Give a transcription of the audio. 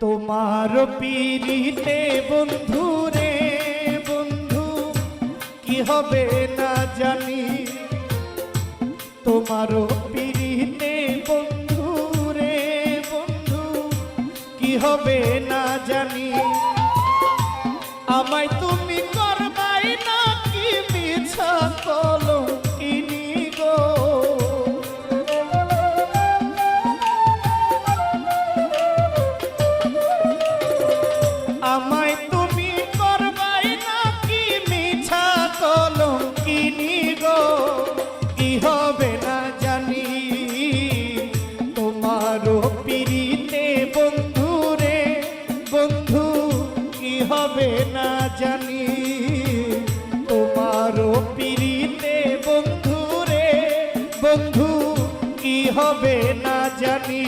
তোমার পীড়িতে বন্ধু রে বন্ধু কি হবে না জানি, তোমার পীড়িতে বন্ধু রে বন্ধু কি হবে না জানি। আমায় তুমি করবাই না কি মিছা কলঙ্কিনী গো, আমায় তুমি করবাই না কি মিছা কলঙ্কিনী গো, কি হবে না জানি। তোমারও পীড়িতে বন্ধু রে বন্ধু কি হবে না জানি, তোমারও পীড়িতে বন্ধু রে বন্ধু কি হবে না জানি।